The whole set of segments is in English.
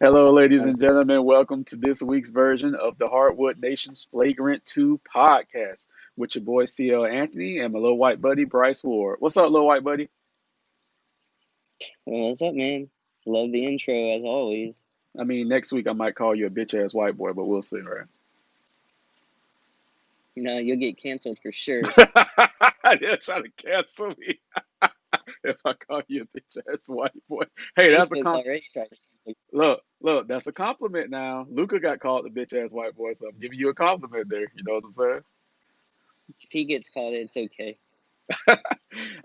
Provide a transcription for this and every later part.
Hello, ladies and Um, gentlemen. Welcome to this week's version of the Hardwood Nation's Flagrant 2 podcast with your boy CL Anthony and my little white buddy Bryce Ward. What's up, little white buddy? what's up, man? Love the intro as always. I mean, next week I might call you a bitch ass white boy, but we'll see, right? You'll get canceled for sure. They're trying to cancel me if I call you a bitch ass white boy. Hey, that's a Facebook's comp. already trying to cancel. Look, that's a compliment now. Luca got called a bitch ass white boy, so I'm giving you a compliment there. You know what I'm saying? If he gets called, it's okay.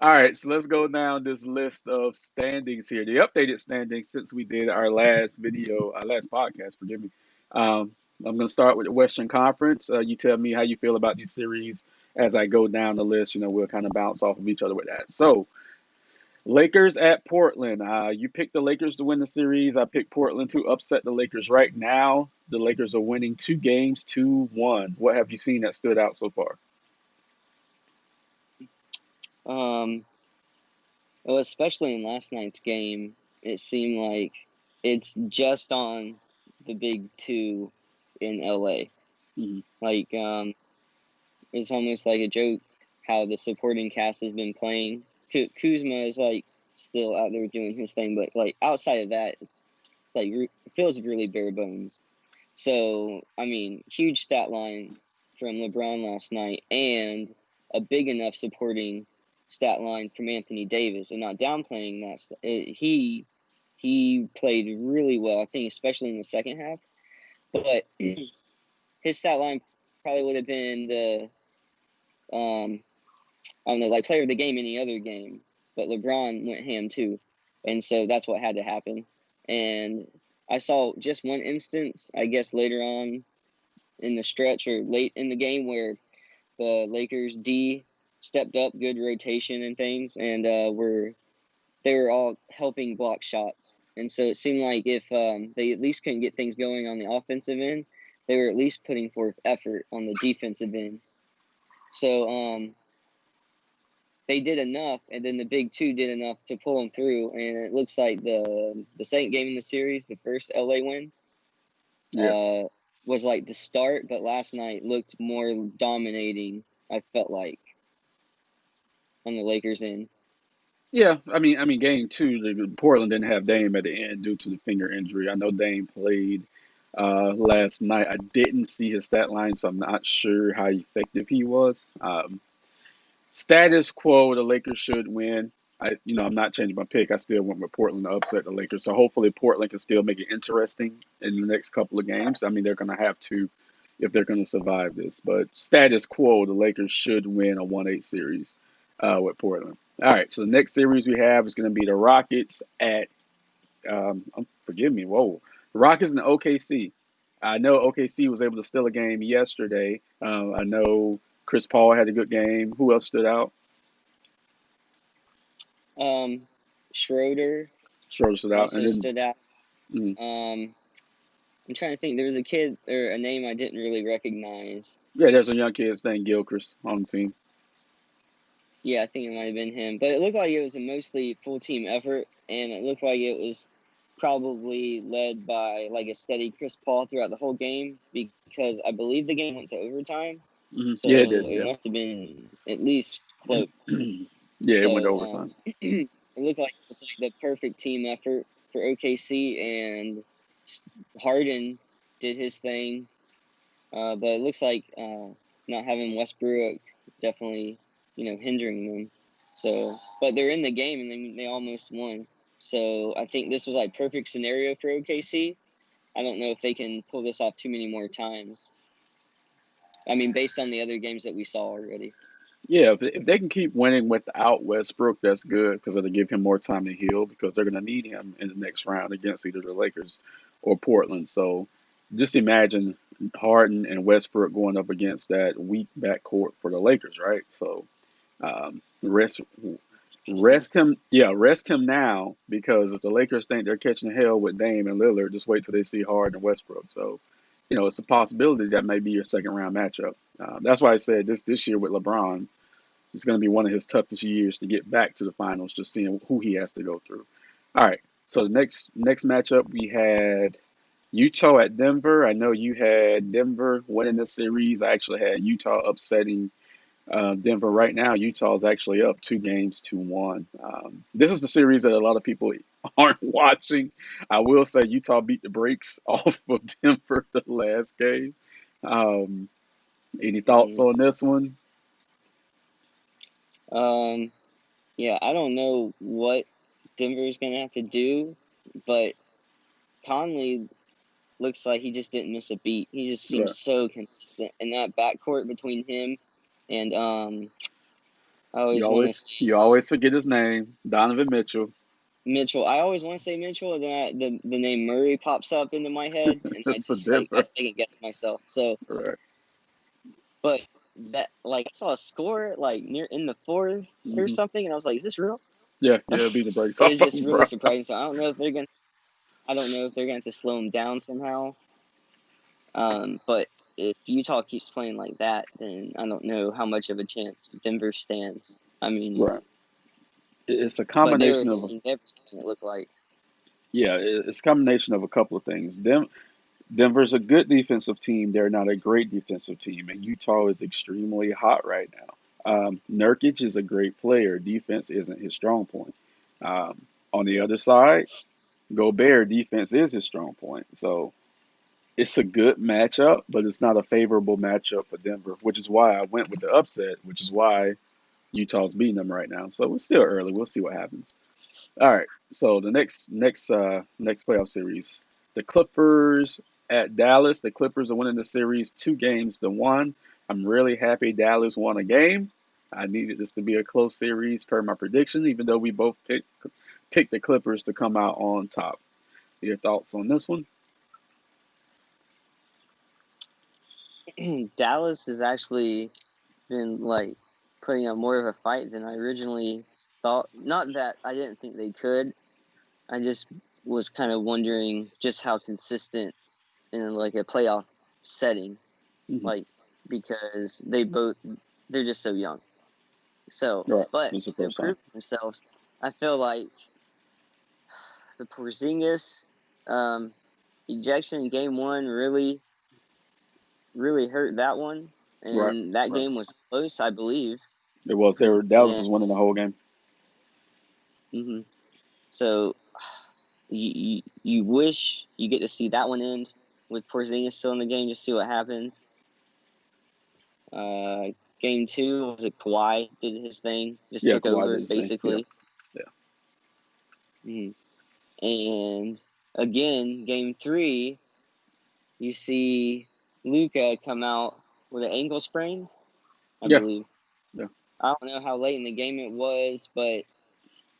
All right, so let's go down this list of standings here. The updated standings since we did our last video, our last podcast, forgive me. I'm going to start with the Western Conference. You tell me how you feel about these series as I go down the list. We'll kind of bounce off of each other with that. So, Lakers at Portland. You picked the Lakers to win the series. I picked Portland to upset the Lakers. Right now, the Lakers are winning 2 games, 2-1. What have you seen that stood out so far? Um, well, especially in last night's game, it seemed like it's just on the big two in LA. Mhm. Like, it's almost like a joke how the supporting cast has been playing. Kuzma is like still out there doing his thing, but like outside of that, it's like it feels really bare bones. So, I mean, huge stat line from LeBron last night and a big enough supporting stat line from Anthony Davis. And not downplaying that, he played really well, I think, especially in the second half. But his stat line probably would have been I don't know, like player of the game any other game. But LeBron went ham too. And so that's what had to happen. And I saw just one instance, I guess, later on in the stretch or late in the game where the Lakers D stepped up, good rotation and things, and they were all helping block shots. And so it seemed like if they at least couldn't get things going on the offensive end, they were at least putting forth effort on the defensive end. So they did enough, and then the big two did enough to pull them through. And it looks like the second game in the series, the first LA win, Yeah. uh, was like the start, but last night looked more dominating. I felt like on the Lakers end. Yeah, I mean, game two, Portland didn't have Dame at the end due to the finger injury. I know Dame played last night. I didn't see his stat line, so I'm not sure how effective he was. Status quo, the Lakers should win. I'm not changing my pick. I still went with Portland to upset the Lakers. So hopefully Portland can still make it interesting in the next couple of games. I mean, they're going to have to if they're going to survive this. But status quo, the Lakers should win a 1-8 series with Portland. All right, so the next series we have is going to be the Rockets at, forgive me, whoa, the Rockets and the OKC. I know OKC was able to steal a game yesterday. I know Chris Paul had a good game. Who else stood out? Um, Schroeder Schroeder stood out, and also then stood out. mm, Um, I'm trying to think. There was a kid or a name I didn't really recognize. yeah, there's a young kid named Gilchrist on the team. Yeah, I think it might have been him. But it looked like it was a mostly full team effort, and it looked like it was probably led by like a steady Chris Paul throughout the whole game because I believe the game went to overtime. Yeah, it So did. it Yeah, must have been at least close. yeah, it went to So overtime. it looked like it was like the perfect team effort for OKC, and Harden did his thing. But it looks like not having Westbrook is definitely hindering them. So, but they're in the game and they almost won. So I think this was like perfect scenario for OKC. I don't know if they can pull this off too many more times. I mean, based on the other games that we saw already. Yeah, if they can keep winning without Westbrook, that's good because it'll give him more time to heal because they're going to need him in the next round against either the Lakers or Portland. So just imagine Harden and Westbrook going up against that weak backcourt for the Lakers, right? So rest rest him, yeah, rest him now because if the Lakers think they're catching hell with Dame and Lillard, just wait till they see Harden and Westbrook. So it's a possibility that may be your second round matchup. That's why I said this year with LeBron, it's going to be one of his toughest years to get back to the finals, just seeing who he has to go through. All right, so the next matchup we had. Utah at Denver. I know you had Denver winning the series. I actually had Utah upsetting Denver. Right now, Utah is actually up 2 games to 1. This is the series that a lot of people aren't watching. I will say Utah beat the brakes off of Denver the last game. Um, any thoughts Mm. on this one? Um, yeah, I don't know what Denver's gonna have to do, but Conley looks like he just didn't miss a beat. He just seems Right. so consistent in that backcourt between him and I You always want to always say you always forget his name, Donovan Mitchell. Mitchell. I always want to say Mitchell, and then the name Murray pops up into my head, and I It's for just like I Denver. second guess myself. So, Right. but that like I saw a score like near in the fourth or Hmm. something, and I was like, is this real? Yeah, beat the brakes It off was of just him, really bro. surprising. So I don't know if they're gonna have to slow him down somehow. But if Utah keeps playing like that, then I don't know how much of a chance Denver stands. I mean, Right. It's a but they were combination of hitting everything. It looked like. yeah, it's a combination of a couple of things. Denver's a good defensive team. They're not a great defensive team, and Utah is extremely hot right now. Nurkic is a great player. Defense isn't his strong point. On the other side, Gobert defense is his strong point. So it's a good matchup, but it's not a favorable matchup for Denver, which is why I went with the upset, which is why Utah's beating them right now. So it's still early. We'll see what happens. All right. So the next playoff series, the Clippers at Dallas. The Clippers are winning the series 2 games to 1. I'm really happy Dallas won a game. I needed this to be a close series per my prediction, even though we both picked the Clippers to come out on top. Your thoughts on this one? Dallas has actually been like putting up more of a fight than I originally thought. Not that I didn't think they could. I just was kind of wondering just how consistent in like a playoff setting, Hmm. like because they're just so young. So, All right. but This is the they're first time. proving themselves. I feel like the Porzingis ejection in game one really hurt that one, Right. and that Right. game was close, I believe. It was. They were. Dallas And was winning the whole game. hmm so you wish you get to see that one end with Porzingis still in the game, just see what happens. Uh, game two was it Kawhi did his thing, just Yeah. took Kawhi did over his thing. Yeah. basically. Yeah. hmm And again, game three, you see Luka come out with an ankle sprain, I Yeah. believe. Yeah. I don't know how late in the game it was, but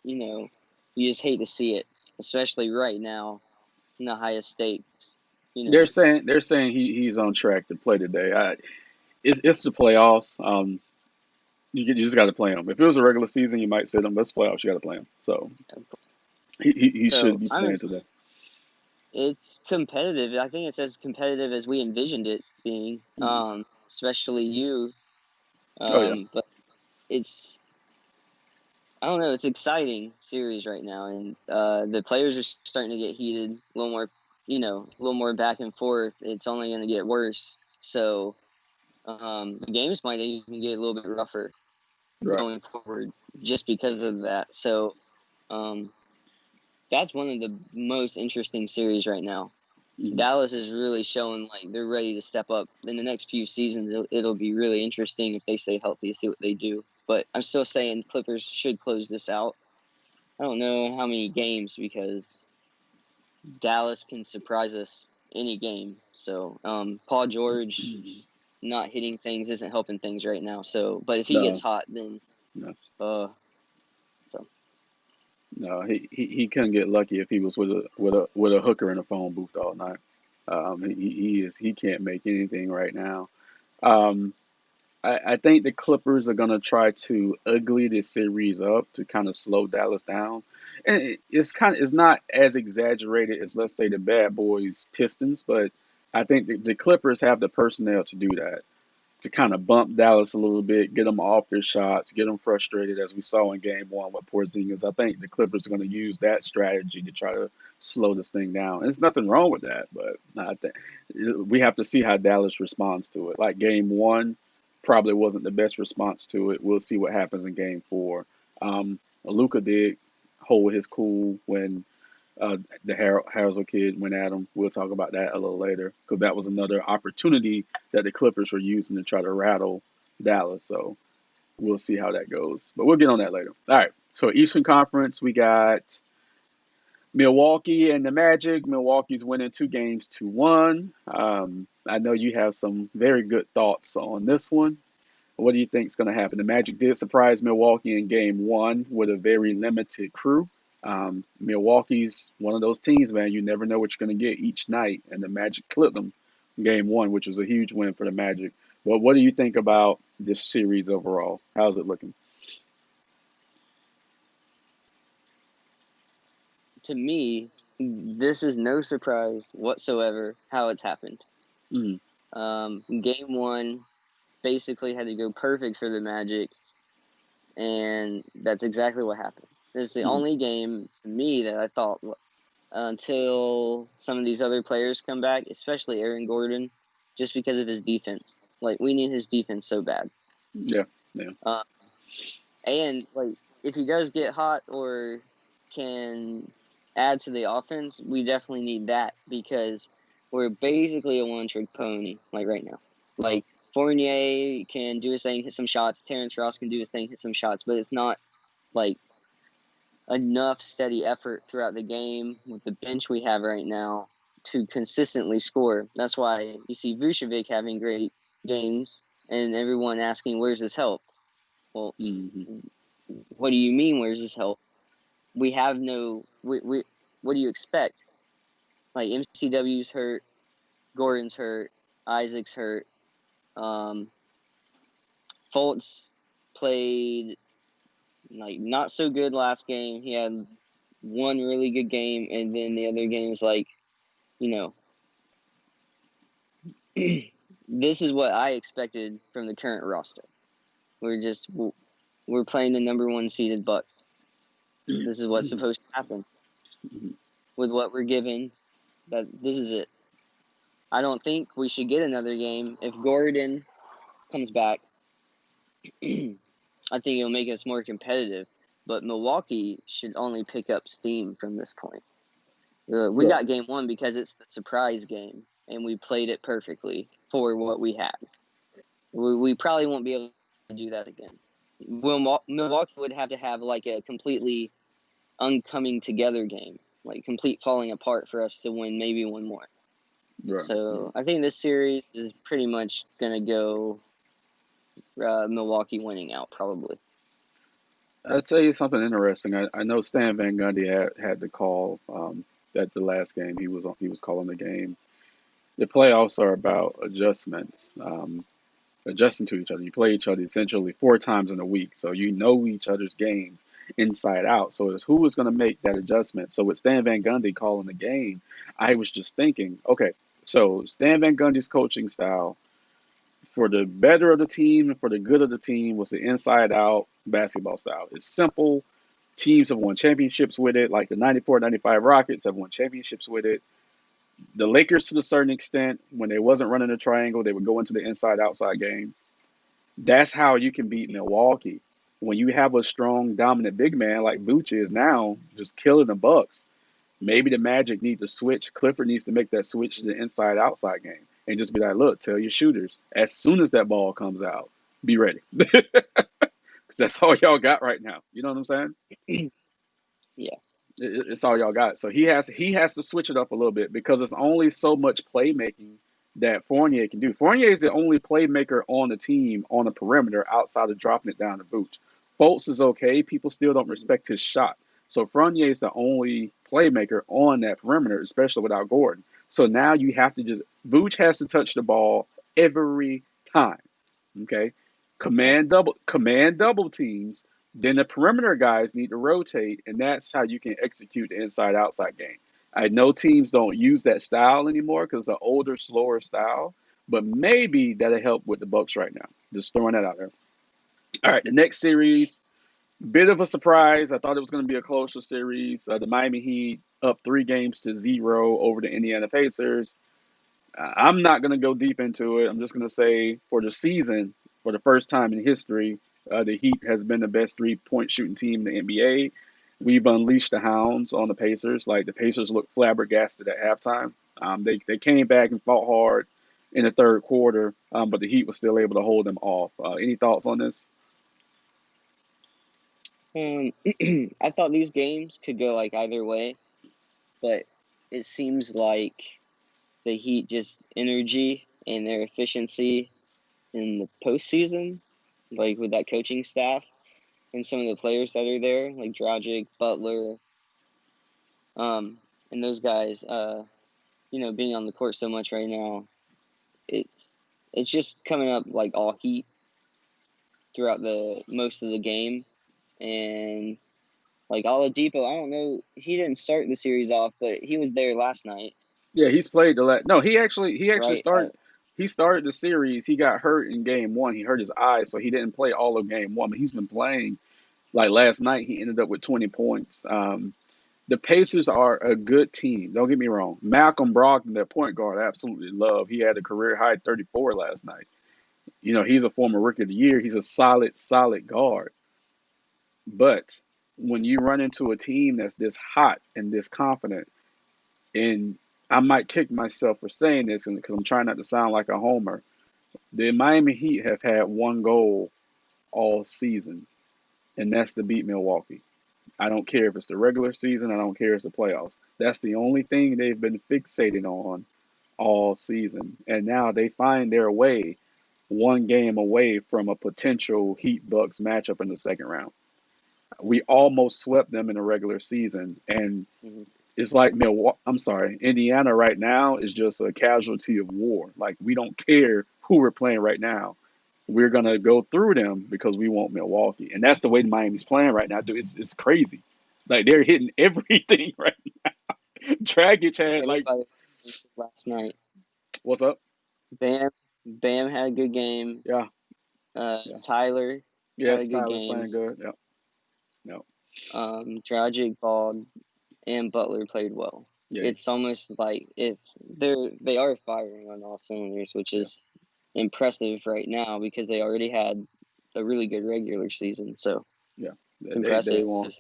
you know, you just hate to see it, especially right now in the highest stakes. You know, They're saying he's on track to play today. It's the playoffs. You just got to play him. If it was a regular season, you might sit him. But it's playoffs. You got to play him. So he should so be playing today. it's competitive. I think it's as competitive as we envisioned it being. Hmm. Especially you. Oh yeah. But it's I don't know. It's exciting series right now, and the players are starting to get heated. A little more, a little more back and forth. It's only going to get worse. So the games might even get a little bit rougher Right. going forward, just because of that. So um, that's one of the most interesting series right now. Hmm. Dallas is really showing like they're ready to step up in the next few seasons. It'll be really interesting if they stay healthy to see what they do. But I'm still saying Clippers should close this out. I don't know how many games because Dallas can surprise us any game. So Paul George not hitting things isn't helping things right now. So, but if he gets No. hot, then No. uh, so No. He couldn't get lucky if he was with a hooker in a phone booth all night. He can't make anything right now. Um, I think the Clippers are gonna try to ugly this series up to kind of slow Dallas down, and it's not as exaggerated as, let's say, the Bad Boys Pistons, but I think the Clippers have the personnel to do that. to kind of bump Dallas a little bit, get them off their shots, get them frustrated, as we saw in Game One with Porzingis. I think the Clippers are going to use that strategy to try to slow this thing down. And there's nothing wrong with that, but I think we have to see how Dallas responds to it. Like Game One, probably wasn't the best response to it. We'll see what happens in Game Four. Luka did hold his cool when the Hazel kid went at him. We'll talk about that a little later because that was another opportunity that the Clippers were using to try to rattle Dallas. So we'll see how that goes. But we'll get on that later. All right. So Eastern Conference, we got Milwaukee and the Magic. Milwaukee's winning 2 games to 1. I know you have some very good thoughts on this one. What do you think is going to happen? The Magic did surprise Milwaukee in Game One with a very limited crew. Milwaukee's one of those teams, man. You never know what you're going to get each night, and the Magic clipped them in Game One, which was a huge win for the Magic. Well, what do you think about this series overall? How's it looking? To me, this is no surprise whatsoever how it's happened. Mm, Game one basically had to go perfect for the Magic, and that's exactly what happened. It's the mm, only game to me that I thought until some of these other players come back, especially Aaron Gordon, just because of his defense. Like we need his defense so bad. yeah, yeah, Uh, and like if he does get hot or can add to the offense, we definitely need that because we're basically a one-trick pony like right now. Like Fournier can do his thing, hit some shots. Terrence Ross can do his thing, hit some shots, but it's not like enough steady effort throughout the game with the bench we have right now to consistently score. That's why you see Vucevic having great games and everyone asking, "Where's his help?" Well, mm-hmm, what do you mean? Where's his help? We have no. We what do you expect? Like MCW's hurt, Gordon's hurt, Isaac's hurt. Um, Fultz played like not so good last game. He had one really good game, and then the other games like you know. This is what I expected from the current roster. We're playing the number one seeded Bucks. This is what's supposed to happen mm-hmm. with what we're given. That this is it. I don't think we should get another game. If Gordon comes back, I think it'll make us more competitive. But Milwaukee should only pick up steam from this point. We Yeah. got game one because it's the surprise game, and we played it perfectly for what we had. We probably won't be able to do that again. Milwaukee would have to have like a completely uncoming together game, like complete falling apart for us to win maybe one more. Right. So I think this series is pretty much gonna go Milwaukee winning out probably. I'll tell you something interesting. I know Stan Van Gundy had the call at the last game. He was calling the game. The playoffs are about adjustments, adjusting to each other. You play each other essentially 4 times in a week, so you know each other's games inside out. So it's who is going to make that adjustment. So with Stan Van Gundy calling the game, I was just thinking, okay, so Stan Van Gundy's coaching style for the better of the team and for the good of the team was the inside out basketball style. It's simple. Teams have won championships with it, like the 94 95 Rockets have won championships with it. The Lakers, to a certain extent, when they wasn't running a triangle, they would go into the inside outside game. That's how you can beat Milwaukee. When you have a strong, dominant big man like Vooch is now, just killing the Bucks. Maybe the Magic need to switch. Clifford needs to make that switch to the inside outside game and just be like, look, tell your shooters as soon as that ball comes out, be ready. Because that's all y'all got right now. You know what I'm saying? Yeah, It's all y'all got. So he has to switch it up a little bit because it's only so much playmaking that Fournier can do. Fournier is the only playmaker on the team on the perimeter outside of dropping it down to Vooch. Fultz is okay. People still don't respect his shot. So Fournier is the only playmaker on that perimeter, especially without Gordon. So now you have to just Vooch has to touch the ball every time. Okay, yeah, command double teams. Then the perimeter guys need to rotate, and that's how you can execute the inside outside game. I know teams don't use that style anymore because it's an older, slower style, but maybe that'll help with the Bucks right now. Just throwing that out there. All right, the next series, bit of a surprise. I thought it was going to be a closer series. The Miami Heat up 3 games to 0 over the Indiana Pacers. I'm not going to go deep into it. I'm just going to say for the season, for the first time in history, the Heat has been the best 3-point shooting team in the NBA. We've unleashed the hounds on the Pacers. Like the Pacers looked flabbergasted at halftime. They came back and fought hard in the third quarter, but the Heat was still able to hold them off. Any thoughts on this? I thought these games could go like either way, but it seems like the Heat just energy and their efficiency in the postseason, like with that coaching staff and some of the players that are there, like Dragic, Butler, and those guys, being on the court so much right now, it's just coming up like all heat throughout the most of the game, and like Oladipo, I don't know, he didn't start the series off, but he was there last night, Yeah, he's played the last. No, he actually right? started. He started the series. He got hurt in game one. He hurt his eye, so he didn't play all of game one. But he's been playing. Like last night, he ended up with 20 points. The Pacers are a good team. Don't get me wrong. Malcolm Brogdon, their point guard, I absolutely love. He had a career high 34 last night. He's a former Rookie of the Year. He's a solid guard. But when you run into a team that's this hot and this confident, and I might kick myself for saying this because I'm trying not to sound like a homer. The Miami Heat have had one goal all season, and that's to beat Milwaukee. I don't care if it's the regular season. I don't care if it's the playoffs. That's the only thing they've been fixated on all season. And now they find their way one game away from a potential Heat Bucks matchup in the second round. We almost swept them in the regular season, and Mm-hmm. it's like Milwaukee. I'm sorry, Indiana right now is just a casualty of war. Like we don't care who we're playing right now. We're gonna go through them because we want Milwaukee, and that's the way Miami's playing right now, dude. It's crazy. Like they're hitting everything right. Dragic had like, Everybody last night. what's up? Bam had a good game. Yeah, yeah, Tyler had a yes. good Tyler's game. playing good. Yep, yep, Dragic balled and Butler played well. yeah, It's almost like if they are firing on all cylinders, which yeah, is impressive right now because they already had a really good regular season. So yeah. it's They impressive. want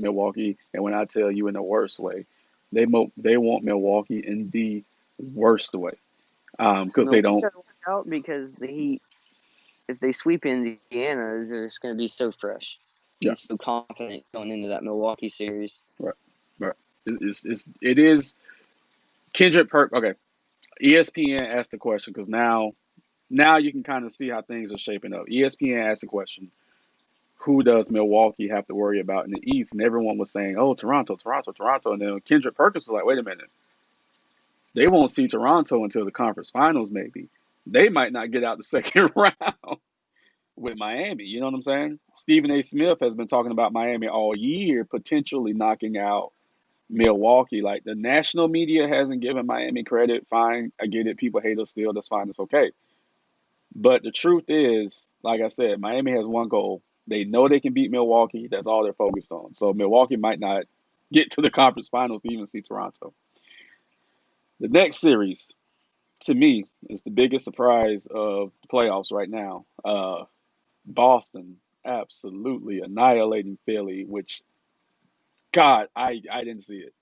Milwaukee, and when I tell you in the worst way, they want Milwaukee in the worst way. Because they Milwaukee don't. got to watch out because the Heat, if they sweep Indiana, they're just going to be so fresh Yeah, and so confident going into that Milwaukee series. right, right. It is Kendrick Perk. Okay, ESPN asked the question because now you can kind of see how things are shaping up. ESPN asked the question: who does Milwaukee have to worry about in the East? And everyone was saying, "Oh, Toronto, Toronto, Toronto." And then Kendrick Perkins was like, "Wait a minute, they won't see Toronto until the conference finals. Maybe they might not get out the second round with Miami." You know what I'm saying? Stephen A. Smith has been talking about Miami all year, potentially knocking out Milwaukee. Like the national media hasn't given Miami credit. Fine, I get it. People hate us still. That's fine. It's okay. But the truth is, like I said, Miami has one goal. They know they can beat Milwaukee. That's all they're focused on. So Milwaukee might not get to the conference finals to even see Toronto. The next series, to me, is the biggest surprise of the playoffs right now. Boston absolutely annihilating Philly, which God, I didn't see it.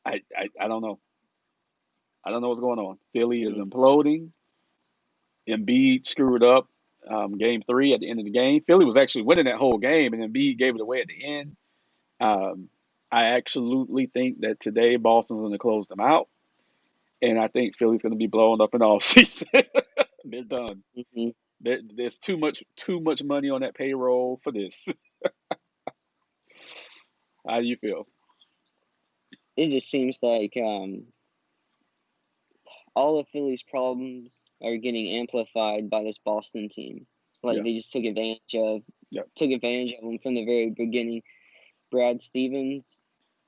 I don't know. I don't know what's going on. Philly is Mm-hmm. imploding. Embiid screwed up game three at the end of the game. Philly was actually winning that whole game, and Embiid gave it away at the end. Um, I absolutely think that today Boston's going to close them out, and I think Philly's going to be blowing up in all season. They're done. Mm-hmm. There's too much money on that payroll for this. How do you feel? It just seems like all of Philly's problems are getting amplified by this Boston team. Like Yeah, they just yeah, took advantage of them from the very beginning. Brad Stevens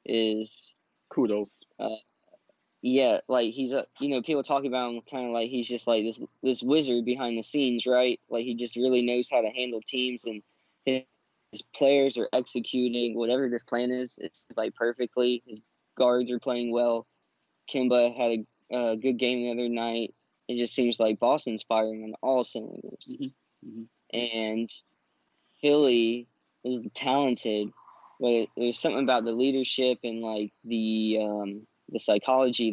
is kudos. uh, yeah, like he's a, people talking about him kind of like he's just like this wizard behind the scenes, right? Like he just really knows how to handle teams, and his players are executing whatever this plan is. It's like perfectly. His guards are playing well. Kemba had a good game the other night. It just seems like Boston's firing on all cylinders, Hmm. Hmm. and Philly is talented, but there's something about the leadership and like the psychology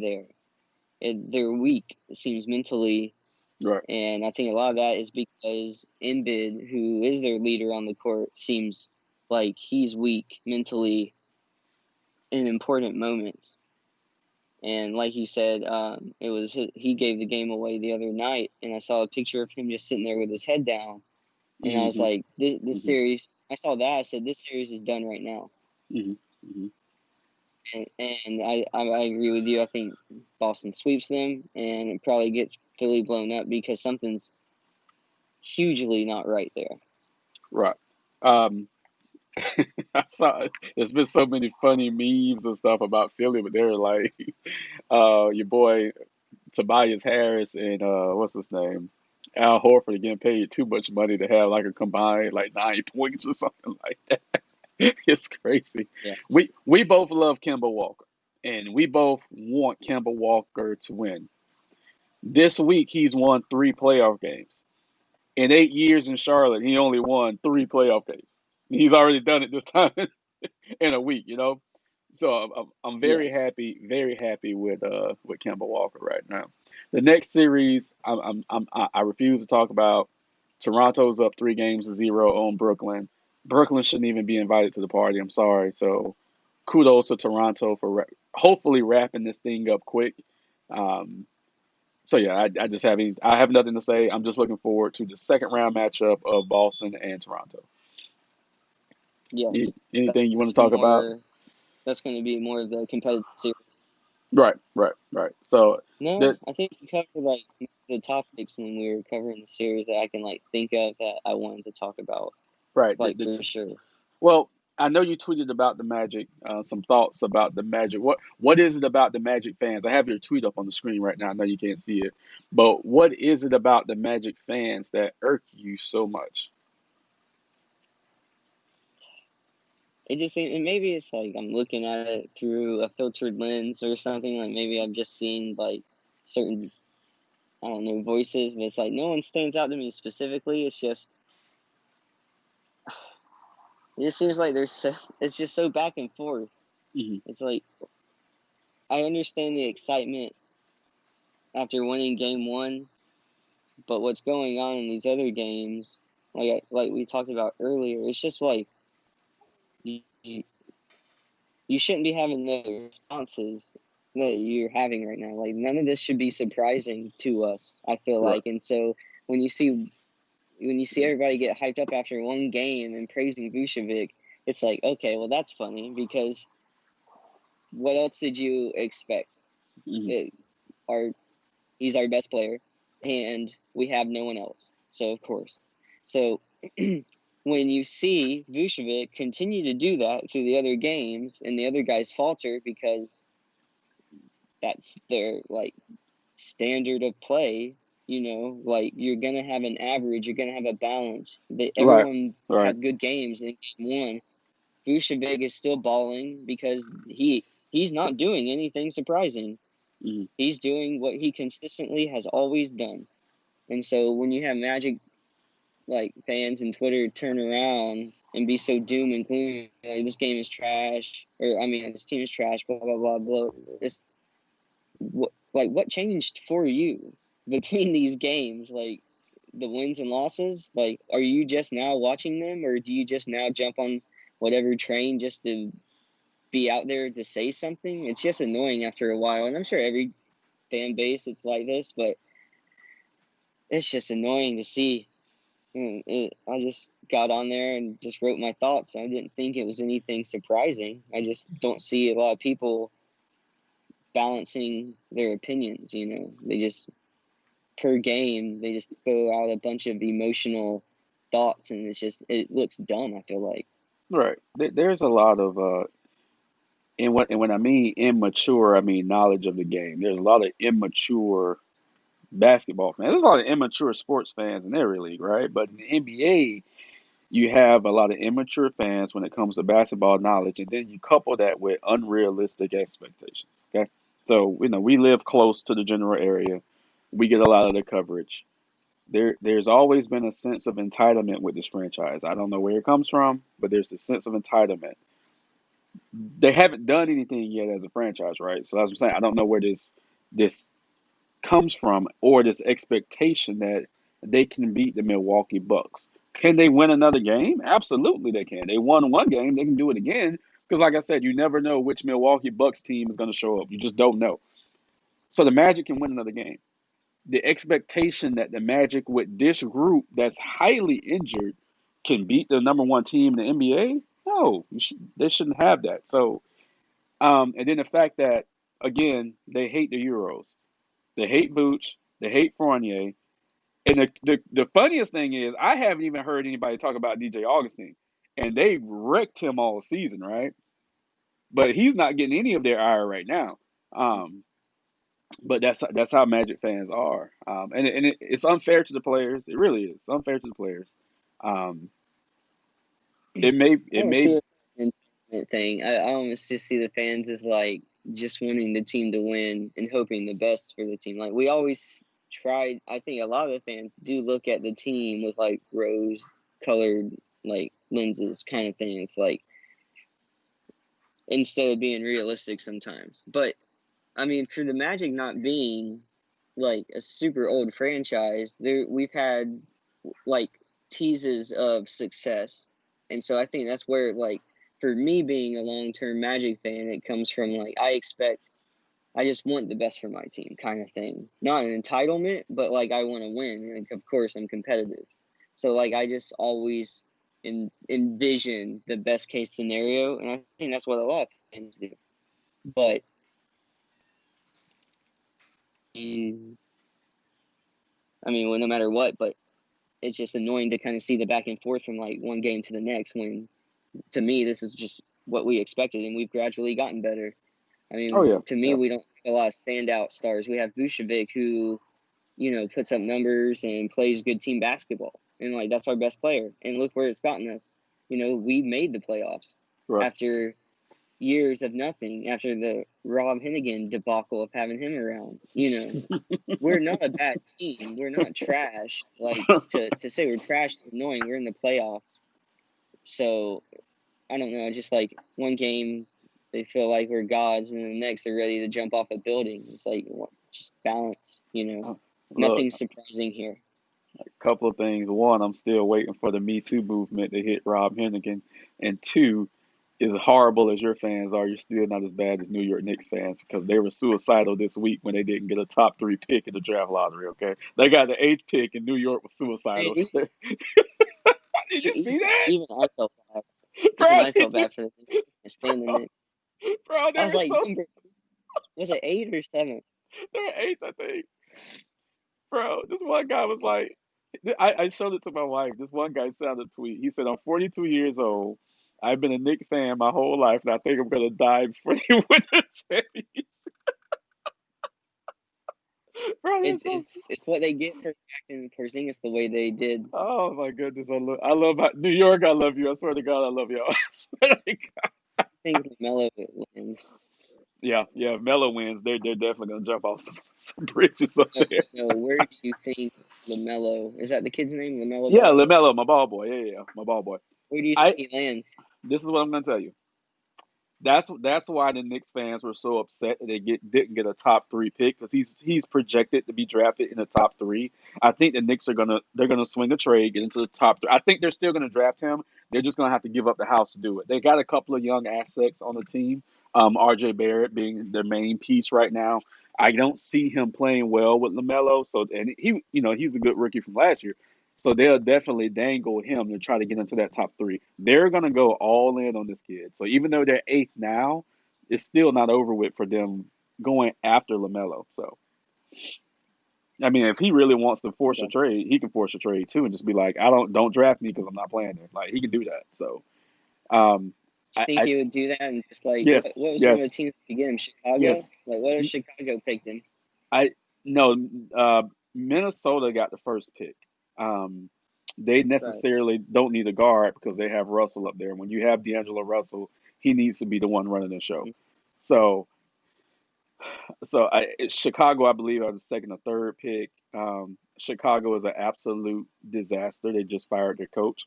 there. They're weak, it seems, mentally, Right. and I think a lot of that is because Embiid, who is their leader on the court, seems like he's weak mentally in important moments. And like you said, he gave the game away the other night, and I saw a picture of him just sitting there with his head down, and I was Hmm. like, this Hmm. series. I saw that. I said, this series is done right now. Hmm. Hmm. And I agree with you. I think Boston sweeps them, and it probably gets Philly blown up because something's hugely not right there. Right. Um, I saw there's been so many funny memes and stuff about Philly, but they're like, your boy Tobias Harris and what's his name? Al Horford are getting paid too much money to have like a combined like 9 points or something like that. It's crazy. Yeah, We both love Kemba Walker, and we both want Kemba Walker to win. This week he's won 3 playoff games. In 8 years in Charlotte, he only won 3 playoff games. He's already done it this time in a week, you know. So I'm yeah, very happy with Kemba Walker right now. The next series, I refuse to talk about. Toronto's up 3 games to 0 on Brooklyn. Brooklyn shouldn't even be invited to the party. I'm sorry. So kudos to Toronto for hopefully wrapping this thing up quick. Um, so yeah, I have nothing to say. I'm just looking forward to the second round matchup of Boston and Toronto. yeah. Anything you want to That's talk about? more. That's going to be more of the competitive series. Right, right, right. So No, that I think we covered like most of the topics when we were covering the series that I can like think of that I wanted to talk about, right. like for sure. Well, I know you tweeted about the Magic. Some thoughts about the Magic. What is it about the Magic fans? I have your tweet up on the screen right now. I know you can't see it, but what is it about the Magic fans that irk you so much? It just seems, and maybe it's like I'm looking at it through a filtered lens or something. Like maybe I'm just seeing like certain, I don't know, voices, but it's like no one stands out to me specifically. It just seems like it's just so back and forth. Hmm. It's like I understand the excitement after winning game one, but what's going on in these other games, like we talked about earlier, it's just like you, you you shouldn't be having the responses that you're having right now. Like none of this should be surprising to us, I feel Right. like. And so when you see everybody get hyped up after one game and praising Vucevic, it's like, okay, well that's funny because what else did you expect? Hmm. It, our He's our best player, and we have no one else. So of course, so when you see Vucevic continue to do that through the other games, and the other guys falter because that's their like standard of play, like you're gonna have an average, you're gonna have a balance. That Right. everyone Right. had good games in game one. Vucevic is still balling because he's not doing anything surprising. Hmm. He's doing what he consistently has always done. And so when you have Magic like fans and Twitter turn around and be so doom and gloom, like this game is trash, or I mean this team is trash, blah blah blah blah. It's what changed for you between these games, like the wins and losses? Like, are you just now watching them, or do you just now jump on whatever train just to be out there to say something? It's just annoying after a while, and I'm sure every fan base it's like this, but it's just annoying to see. I just got on there and just wrote my thoughts. I didn't think it was anything surprising. I just don't see a lot of people balancing their opinions. They just per game they just throw out a bunch of emotional thoughts, and it looks dumb. I feel like. Right. There's a lot of And when I mean immature, I mean knowledge of the game. There's a lot of immature basketball fans. There's a lot of immature sports fans in every league, right? But in the NBA, you have a lot of immature fans when it comes to basketball knowledge, and then you couple that with unrealistic expectations. Okay, so we live close to the general area. We get a lot of the coverage. There's always been a sense of entitlement with this franchise. I don't know where it comes from, but there's a sense of entitlement. They haven't done anything yet as a franchise, right? So as I'm saying, I don't know where this comes from or this expectation that they can beat the Milwaukee Bucks. Can they win another game? Absolutely, they can. They won one game, they can do it again. Because, like I said, you never know which Milwaukee Bucks team is going to show up. You just don't know. So the Magic can win another game. The expectation that the Magic, with this group that's highly injured, can beat the number one team in the NBA? No, they shouldn't have that. So, and then the fact that, again, they hate the Euros. They hate Vooch. They hate Fournier. And the funniest thing is, I haven't even heard anybody talk about DJ Augustine, and they wrecked him all season, right? But he's not getting any of their ire right now. Um, but that's how Magic fans are, it's unfair to the players. It really is unfair to the players. Um, it may I it don't see may it as an entitlement thing. I almost just see the fans as like just wanting the team to win and hoping the best for the team. Like we always tried. I think a lot of the fans do look at the team with like rose colored like lenses kind of thing. It's like instead of being realistic sometimes. But I mean, for the Magic not being like a super old franchise, there we've had like teases of success, and so I think that's where like for me being a long term Magic fan, it comes from like I just want the best for my team kind of thing, not an entitlement, but like I want to win, and like, of course I'm competitive, so like I just always envision the best case scenario, and I think that's what a lot of fans do. But mm, I mean, well, no matter what, but it's just annoying to kind of see the back and forth from like one game to the next when to me this is just what we expected and we've gradually gotten better. I oh mean, yeah, to me yeah. we don't have a lot of standout stars. We have Vucevic who, puts up numbers and plays good team basketball. And like that's our best player. And look where it's gotten us. We made the playoffs Right. after years of nothing, after the Rob Hennigan debacle of having him around. We're not a bad team. We're not trash. Like to say we're trash is annoying. We're in the playoffs. So I don't know. Just like one game they feel like we're gods, and the next they're ready to jump off a building. It's like just balance. Look, Nothing surprising here. a couple of things. One, I'm still waiting for the Me Too movement to hit Rob Hennigan, and two, as horrible as your fans are, you're still not as bad as New York Knicks fans because they were suicidal this week when they didn't get a top three pick in the draft lottery. Okay, they got the eighth pick, and New York was suicidal. E- Did you see that, Even I felt bad. Even bro? I felt bad for the Knicks to stay in the Bro, Knicks. bro, I they was were like, so number was it 8 or 7? they were eighth, I think. Bro, this one guy was like, I showed it to my wife. This one guy sent out a tweet. He said, "I'm 42 years old. I've been a Knicks fan my whole life, and I think I'm gonna die before they win the championship." Bro, It's that's so. it's it's what they get for acting Porzingis the way they did. Oh my goodness, I love New York. I love you. I swear to God, I love y'all. I swear to God. I think Melo wins. Yeah, yeah. If Melo wins, they're definitely gonna jump off some bridges up No, there. no. Where do you think LaMelo is that the kid's name? LaMelo Yeah, Ball. Lamelo, my ball boy. Yeah, yeah, my ball boy. Where do you think I. he lands? This is what I'm gonna tell you. That's why the Knicks fans were so upset that they didn't get a top three pick because he's projected to be drafted in the top three. I think the Knicks they're gonna swing a trade, get into the top three. I think they're still gonna draft him. They're just gonna have to give up the house to do it. They got a couple of young assets on the team. R.J. Barrett being their main piece right now. I don't see him playing well with Lamelo. So and he's a good rookie from last year. So they'll definitely dangle him to try to get into that top three. They're gonna go all in on this kid. So even though they're eighth now, it's still not over with for them going after Lamelo. So I mean, if he really wants to force a Okay. trade, he can force a trade too, and just be like, I don't draft me because I'm not playing there. Like he can do that. So um, think I he would do that and just like yes, what was one of the yes, teams to get him? Chicago? yes. Like what if Chicago picked him? I no. Uh, Minnesota got the first pick. Um, they Right. necessarily don't need a guard because they have Russell up there. When you have D'Angelo Russell, he needs to be the one running the show. So, Chicago, I believe, are the second or third pick. Chicago is an absolute disaster. They just fired their coach.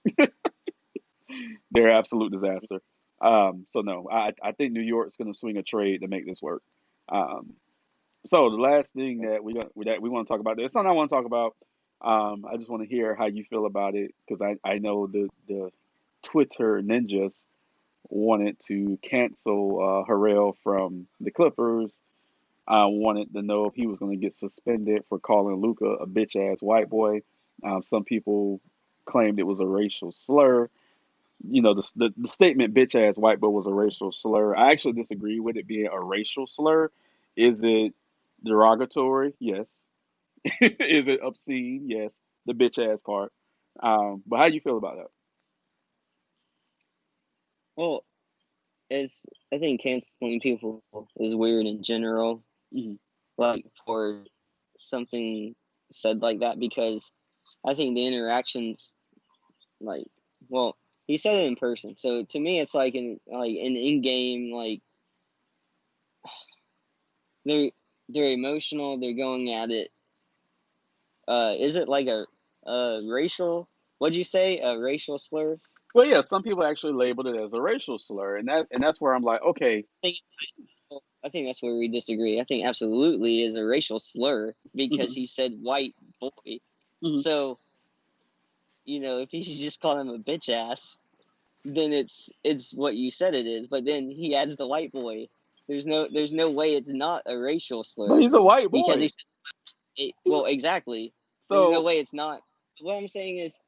They're an absolute disaster. So no, I think New York's going to swing a trade to make this work. Um, So the last thing that we want to talk about, it's something I want to talk about. I just want to hear how you feel about it because I know the Twitter ninjas wanted to cancel Harrell from the Clippers. I wanted to know if he was going to get suspended for calling Luca a bitch ass white boy. Some people claimed it was a racial slur. You know, the statement "bitch ass white boy" was a racial slur. I actually disagree with it being a racial slur. Is it derogatory? Yes. Is it obscene? Yes. The bitch ass part. But how do you feel about that? Well, it's I think canceling people is weird in general. Hmm. Like for something said like that because I think the interactions like well he said it in person, so to me it's like an in game like they're they're emotional, they're going at it. Is it like a racial? What'd you say? A racial slur? Well, yeah, some people actually labeled it as a racial slur, and that's where I'm like, okay, I think, I think that's where we disagree. I think absolutely is a racial slur because hmm he said white boy. hmm So if he just called him a bitch ass, then it's what you said it is. But then he adds the white boy. There's no way it's not a racial but slur he's a white because he boy. said it. He's a, Well, exactly. There's no so way it's not. What I'm saying is,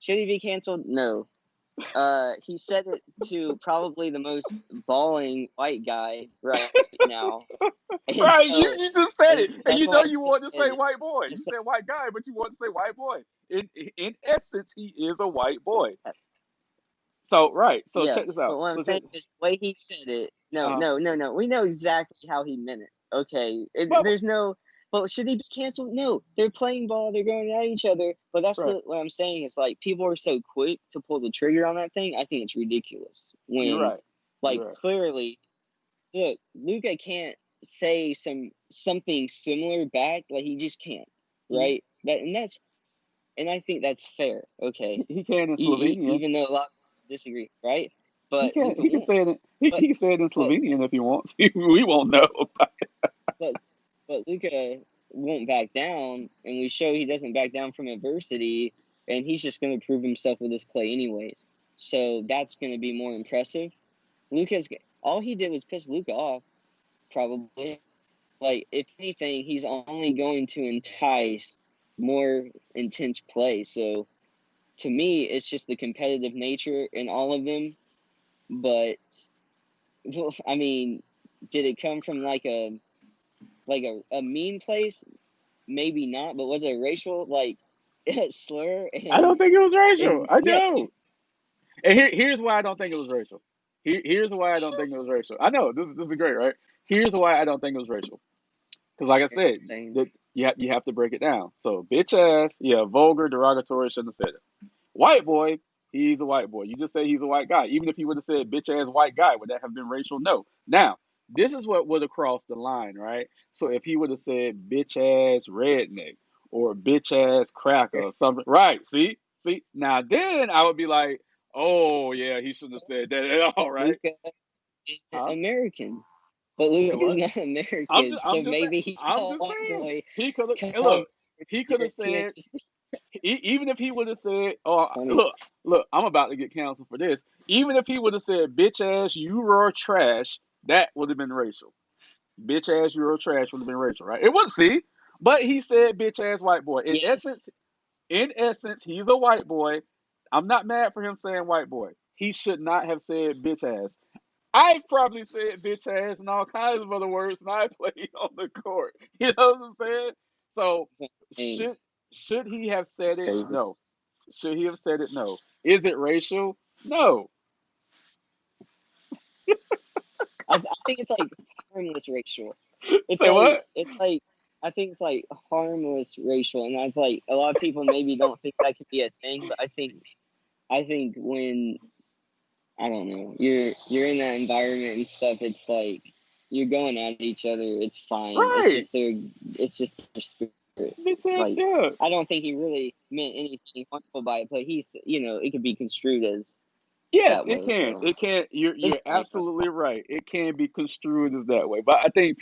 should he be canceled? No. He said it to probably the most balling white guy right now, and right, so you just said and it, and that's you why know I you said want to say white boy. You so, said white guy, but you want to say white boy. In essence, he is a white boy. So right, so yeah. check this But out. what I'm So saying check. is the way he said it. No, Uh, no, no, no. We know exactly how he meant it. Okay, but there's no. But should he be canceled? No, they're playing ball. They're going at each other. But that's right, what I'm saying is like people are so quick to pull the trigger on that thing. I think it's ridiculous you're when, right. like, You're right. clearly look, Luca can't say something similar back. Like he just can't, Mhm. right? And I think that's fair. Okay, He can in Slovenian. even though a lot of people disagree, right? He But can Luca he can won't. say it. He But can say it in but Slovenian if he wants. We won't know. but but Luca won't back down, and we show he doesn't back down from adversity, and he's just going to prove himself with this play anyways. So that's going to be more impressive. Luca's all he did was piss Luca off, probably. Like, if anything, he's only going to entice more intense play. So, to me, it's just the competitive nature in all of them. But, well, I mean, did it come from like a mean place? Maybe not. But was it a racial slur? I don't think it was racial. And I yes, know. And here's why I don't think it was racial. Here's why I don't think it was racial. I know this is great, right? Here's why I don't think it was racial. Because like I said, same. that you have to break it down. So bitch ass, yeah, vulgar, derogatory, shouldn't have said it. White boy, he's a white boy. You just say he's a white guy. Even if he would have said bitch ass white guy, would that have been racial? No. Now, this is what would have crossed the line, right? So if he would have said bitch ass redneck or bitch ass cracker or something, right? See. Now then I would be like, oh yeah, he shouldn't have said that at all, But right? Luca is Huh? American. But You said Luke is what? not American, so maybe he I'm called just white saying. boy He could have. called Look, he could have European. said even if he would have said, "Oh, It's funny. look, I'm about to get canceled for this." Even if he would have said, "Bitch ass, you are trash," that would have been racial. Bitch ass, you are trash would have been racial, right? It would see, but he said, "Bitch ass, white boy." Yes. In essence, he's a white boy. I'm not mad for him saying white boy. He should not have said bitch ass. I probably said bitch ass and all kinds of other words, and I played on the court. You know what I'm saying? So That's what I'm saying. should should he have said it? Crazy. No. Should he have said it? No. Is it racial? No. I think it's like harmless racial. It's Say like what? it's like I think it's like harmless racial, and that's like a lot of people maybe don't think that could be a thing, but I think when I don't know you're in that environment and stuff, it's like you're going at each other. It's fine. Right. It's just their spirit. Bitch ass, Like yeah. I don't think he really meant anything harmful by it, but he's it could be construed as Yes, that it way. can. So It can. You're it's fine. absolutely right. It can be construed as that way. But I think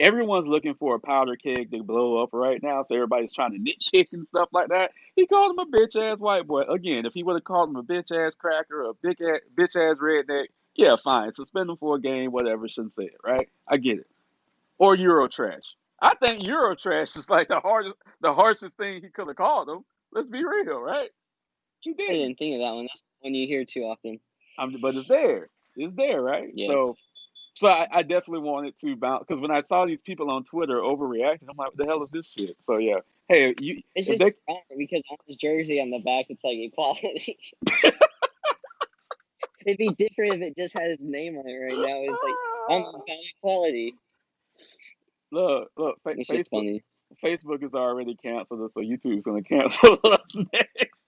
everyone's looking for a powder keg to blow up right now. So everybody's trying to nitpick and stuff like that. He called him a bitch ass white boy. Again, if he would have called him a bitch ass cracker or a bitch ass redneck, yeah, fine. Suspend him for a game, whatever. Shouldn't say it, right? I get it. Or Euro trash. I think Euro trash is like the harshest thing he could have called him. Let's be real, right? He I didn't. didn't think of that one. That's the one you hear too often. But it's there. It's there, right? Yeah. So I definitely wanted to bounce because when I saw these people on Twitter overreacting, I'm like, what the hell is this shit? So yeah, hey, you It's if just they ironic because on his jersey on the back it's like equality. It'd be different if it just had his name on it right now. It's like I'm about equality. look, It's just Facebook funny. Facebook is already canceled us, so YouTube's gonna cancel us next.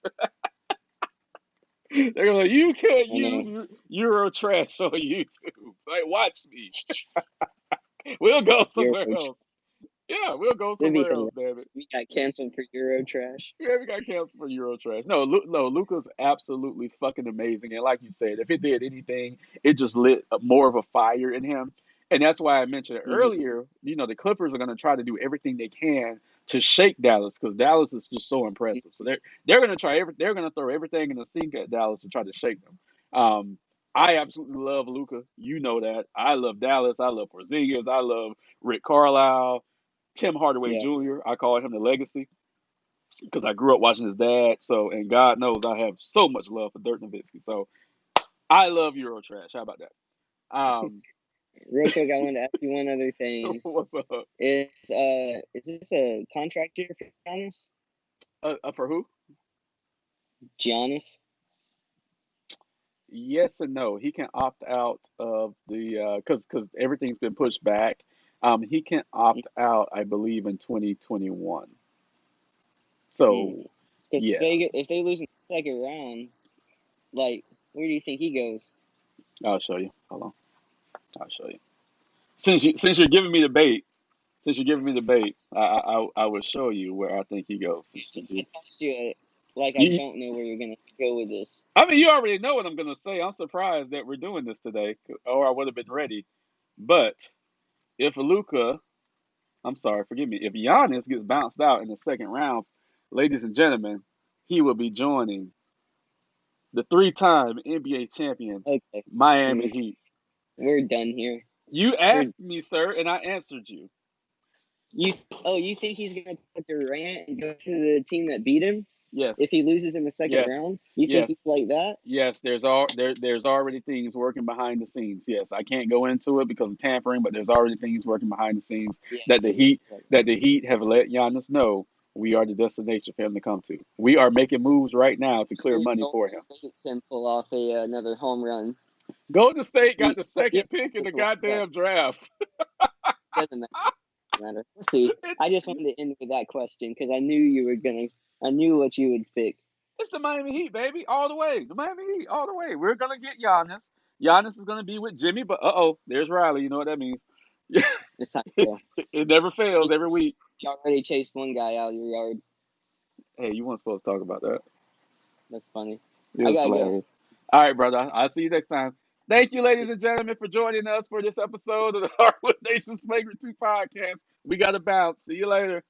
They're gonna like, you can't I know. use Euro trash on YouTube. Like, watch me. We'll go Euro somewhere trash. else. Yeah, we'll go It'd be somewhere else, damn it. hilarious. We got canceled for Euro trash. Yeah, we got canceled for Euro trash. No, no, Luca's absolutely fucking amazing. And like you said, if it did anything, it just lit more of a fire in him. And that's why I mentioned Hmm. earlier, the Clippers are going to try to do everything they can to shake Dallas because Dallas is just so impressive. So they're going to they're going to throw everything in the sink at Dallas to try to shake them. Um, I absolutely love Luca. You know that. I love Dallas. I love Porzingis. I love Rick Carlisle, Tim Hardaway Yeah. Jr. I call him the legacy because I grew up watching his dad. So, and God knows I have so much love for Dirk Nowitzki. So, I love Eurotrash. How about that? Real quick, I wanted to ask you one other thing. What's up? Is this a contract year for Giannis? For who? Giannis? Yes and no. He can opt out of the because everything's been pushed back. He can opt out, I believe, in 2021. Mm. So, If yeah, they lose in the second round, like where do you think he goes? I'll show you. Hold on, I'll show you. Since you're giving me the bait, I will show you where I think he goes. Since I told you like I you, don't know where you're gonna go with this. I mean, you already know what I'm gonna say. I'm surprised that we're doing this today, or I would have been ready. But if Luka, I'm sorry, forgive me, if Giannis gets bounced out in the second round, ladies and gentlemen, he will be joining the three-time NBA champion Okay, Miami we're, Heat. we're done here. You We're asked me, sir, and I answered you. you. Oh, you think he's gonna put Durant and go to the team that beat him Yes, if he loses in the second yes, round? You think he's yes. like that? Yes, there's already things working behind the scenes. Yes, I can't go into it because of tampering, but there's already things working behind the scenes Yeah, that the Heat like that the Heat have let Giannis know we are the destination for him to come to. We are making moves right now to clear see money for Golden him. State can pull off another home run. Golden State got the You second pick in the it's like that. goddamn draft. Doesn't matter. Doesn't matter. We'll see. I just wanted to end with that question because I knew you were gonna. I knew what you would pick. It's the Miami Heat, baby, all the way. The Miami Heat, all the way. We're gonna get Giannis. Giannis is gonna be with Jimmy, but there's Riley. You know what that means. It's time to go. It never fails every week. You already chased one guy out of your yard. Hey, you weren't supposed to talk about that. That's funny. It I was gotta go. hilarious. All right, brother. I'll see you next time. Thank you, ladies See. and gentlemen, for joining us for this episode of the Hardwood Nation's Flagrant 2 podcast. We got to bounce. See you later.